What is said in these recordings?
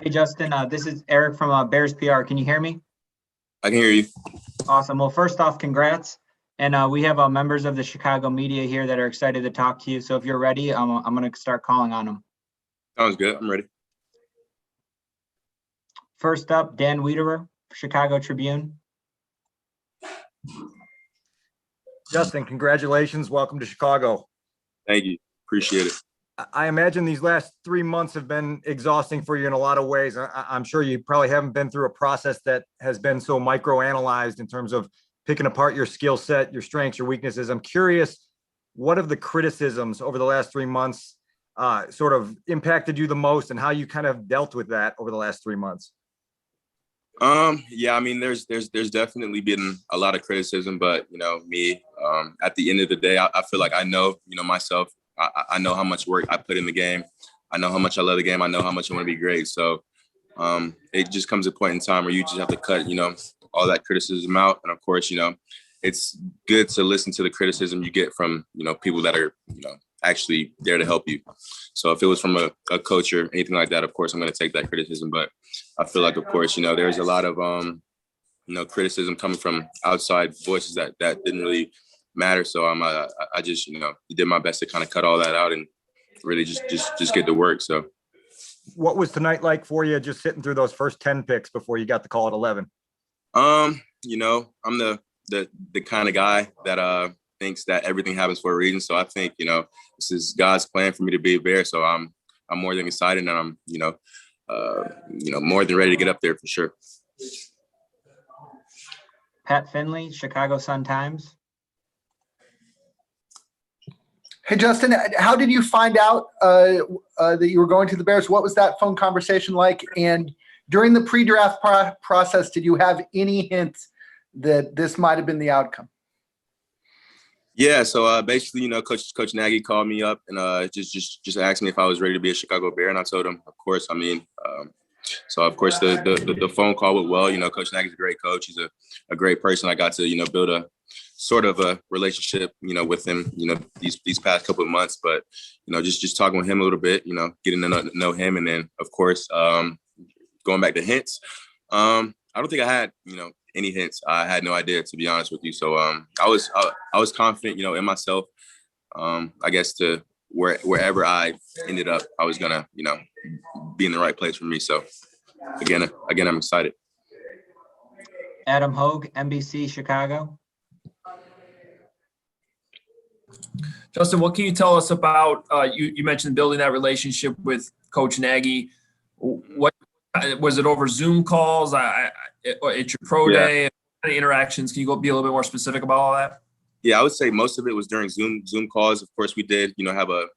Hey, Justin, this is Eric from Bears PR. Can you hear me? I can hear you. Awesome. Well, first off, congrats. And we have members of the Chicago media here that are excited to talk to you. So if you're ready, I'm going to start calling on them. Sounds good. I'm ready. First up, Dan Wiederer, Chicago Tribune. Justin, congratulations. Welcome to Chicago. Thank you. Appreciate it. I imagine these last 3 months have been exhausting for you in a lot of ways. I'm sure you probably haven't been through a process that has been so microanalyzed in terms of picking apart your skill set, your strengths, your weaknesses. I'm curious, what of the criticisms over the last 3 months sort of impacted you the most, and how you kind of dealt with that over the last 3 months? Yeah, I mean, there's definitely been a lot of criticism, but me, at the end of the day, I feel like I know, myself. I know how much work I put in the game. I know how much I love the game. I know how much I want to be great. So it just comes a point in time where you just have to cut, all that criticism out. And of course, it's good to listen to the criticism you get from, people that are, actually there to help you. So if it was from a coach or anything like that, of course, I'm going to take that criticism. But I feel like, of course, there's a lot of, criticism coming from outside voices that didn't really matter. So I just, did my best to kind of cut all that out and really just get to work. So what was tonight like for you, just sitting through those first 10 picks before you got the call at 11? I'm the kind of guy that thinks that everything happens for a reason. So I think, this is God's plan for me to be a Bear. So I'm more than excited, and I'm, more than ready to get up there for sure. Pat Finley, Chicago Sun-Times. Hey, Justin, how did you find out that you were going to the Bears? What was that phone conversation like? And during the pre-draft process, did you have any hints that this might have been the outcome? Yeah, so basically, Coach Nagy called me up and just asked me if I was ready to be a Chicago Bear, and I told him, of course. I mean, so of course the phone call went well. Coach Nagy's a great coach. He's a great person. I got to build a sort of a relationship with him these past couple of months. But just talking with him a little bit, getting to know him, and then of course going back to hints. I don't think I had any hints. I had no idea, to be honest with you. So I was confident in myself. I guess to wherever I ended up, I was gonna be in the right place for me. So again, I'm excited. Adam Hogue, NBC Chicago. Justin, what can you tell us about, you mentioned building that relationship with Coach Nagy. What was it, over Zoom calls? At your pro day? What kind of interactions? Can you be a little bit more specific about all that? Yeah, I would say most of it was during Zoom calls. Of course, we did, have a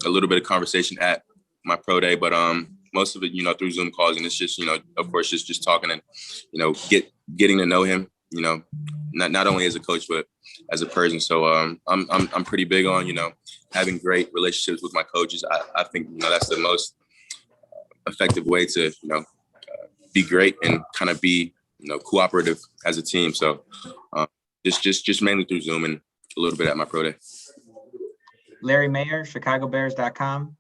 little bit of conversation at my pro day, but most of it, through Zoom calls, and it's just, of course, just talking and, getting to know him, not only as a coach but as a person. So I'm pretty big on having great relationships with my coaches. I think that's the most effective way to be great and kind of be cooperative as a team. So just mainly through Zoom and a little bit at my pro day. Larry Mayer, ChicagoBears.com.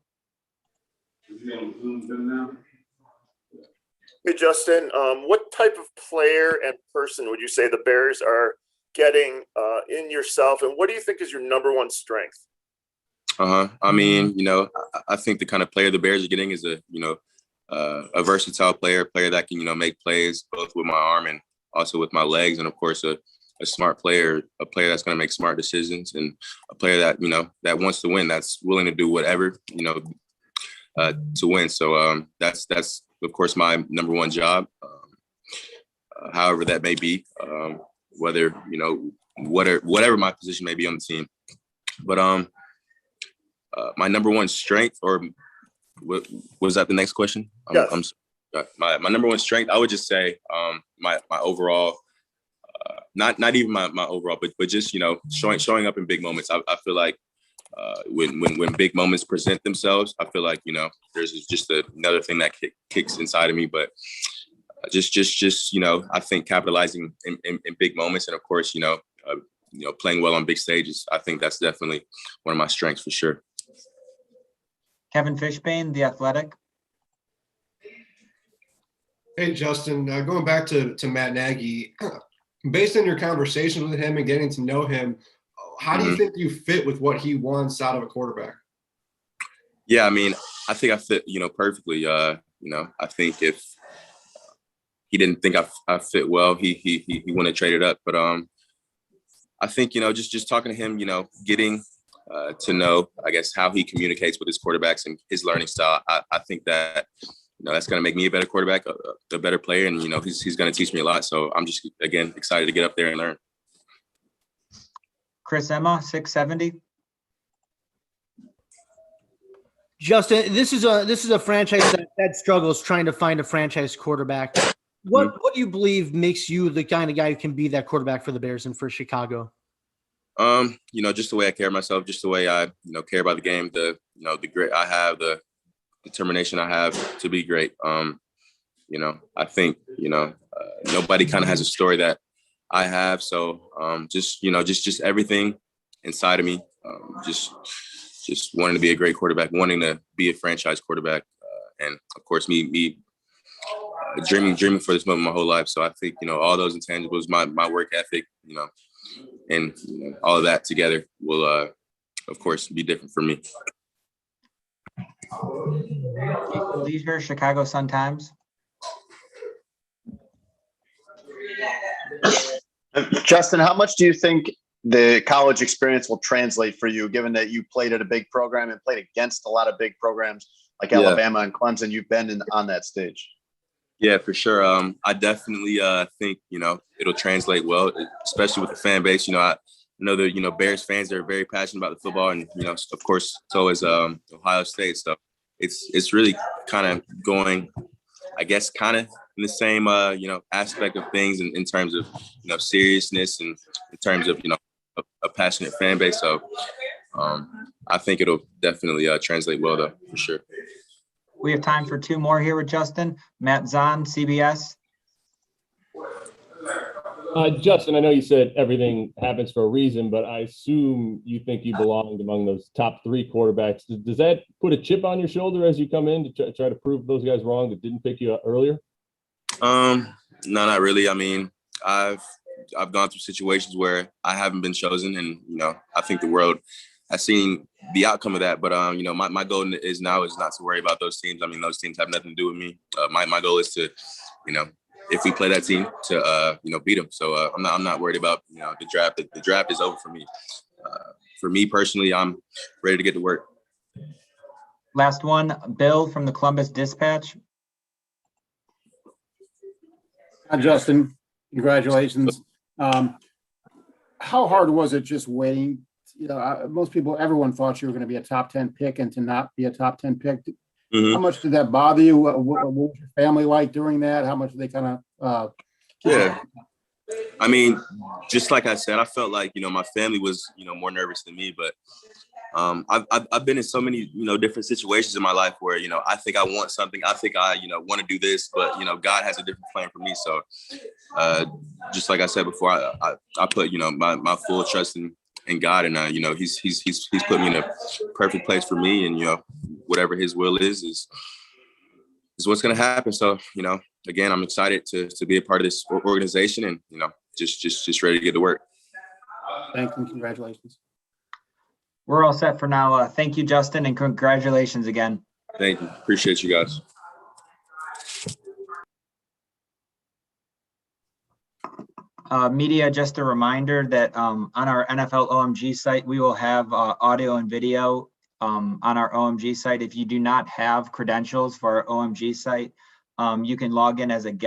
Hey, Justin, what type of player and person would you say the Bears are getting in yourself, and what do you think is your number one strength? I mean, I think the kind of player the Bears are getting is a versatile player that can, make plays both with my arm and also with my legs, and of course a smart player, a player that's going to make smart decisions, and a player that, that wants to win, that's willing to do whatever, to win. So that's of course my number one job, however that may be, whether, whatever my position may be on the team. But my number one strength, or what was that the next question? Yes. My number one strength, I would just say my overall, not even my overall, but just, showing up in big moments. I feel like when big moments present themselves, I feel like, there's just another thing that kicks inside of me. But just I think capitalizing in big moments, and of course, playing well on big stages, I think that's definitely one of my strengths for sure. Kevin Fishbane, The Athletic. Hey, Justin, going back to Matt Nagy, based on your conversations with him and getting to know him, how do you think you fit with what he wants out of a quarterback? Yeah, I mean, I think I fit, perfectly. I think if he didn't think I fit well, he wouldn't have traded up. But I think, just talking to him, getting to know, I guess, how he communicates with his quarterbacks and his learning style, I think that, that's going to make me a better quarterback, a better player. And, he's going to teach me a lot. So I'm just, again, excited to get up there and learn. Chris Emma, 670. Justin, this is a franchise that struggles trying to find a franchise quarterback. What do you believe makes you the kind of guy who can be that quarterback for the Bears and for Chicago? Just the way I carry myself, just the way I, care about the game, the grit I have, the determination I have to be great. I think, nobody kind of has a story that I have. So just everything inside of me, just wanting to be a great quarterback, wanting to be a franchise quarterback. And of course, me dreaming for this moment my whole life. So I think, all those intangibles, my work ethic, and all of that together will, of course, be different for me. Jason Leisure, Chicago Sun-Times. Justin, how much do you think the college experience will translate for you, given that you played at a big program and played against a lot of big programs like Alabama and Clemson? You've been on that stage. Yeah, for sure. I definitely think, it'll translate well, especially with the fan base. I know that, Bears fans are very passionate about the football, and, of course, so is Ohio State. So it's really kind of going, I guess, kind of in the same, aspect of things in terms of, seriousness and in terms of, a passionate fan base. So I think it'll definitely translate well, though, for sure. We have time for two more here with Justin. Matt Zahn, CBS. Justin, I know you said everything happens for a reason, but I assume you think you belonged among those top three quarterbacks. Does that put a chip on your shoulder as you come in to try to prove those guys wrong that didn't pick you up earlier? No, not really. I mean, I've gone through situations where I haven't been chosen, and I think the world has seen the outcome of that. But my goal is not to worry about those teams. I mean, those teams have nothing to do with me. My goal is to, if we play that team, to beat them. So I'm not worried about the draft. The draft is over for me. For me personally, I'm ready to get to work. Last one, Bill from the Columbus Dispatch. Hi, Justin, congratulations. How hard was it just waiting? Everyone thought you were going to be a top 10 pick, and to not be a top 10 pick. How much did that bother you? What was your family like during that? How much did they kind of? Yeah. I mean, just like I said, I felt like, my family was, more nervous than me, but I've been in so many, different situations in my life where, I think I want something. I think I, want to do this, but, God has a different plan for me. So just like I said before, I put, my full trust in God, and, he's put me in a perfect place for me, and, whatever his will is what's going to happen. So, again, I'm excited to be a part of this organization, and, just ready to get to work. Thanks and congratulations. We're all set for now. Thank you, Justin, and congratulations again. Thank you. Appreciate you guys. Media, just a reminder that on our NFL OMG site, we will have audio and video on our OMG site. If you do not have credentials for our OMG site, you can log in as a guest.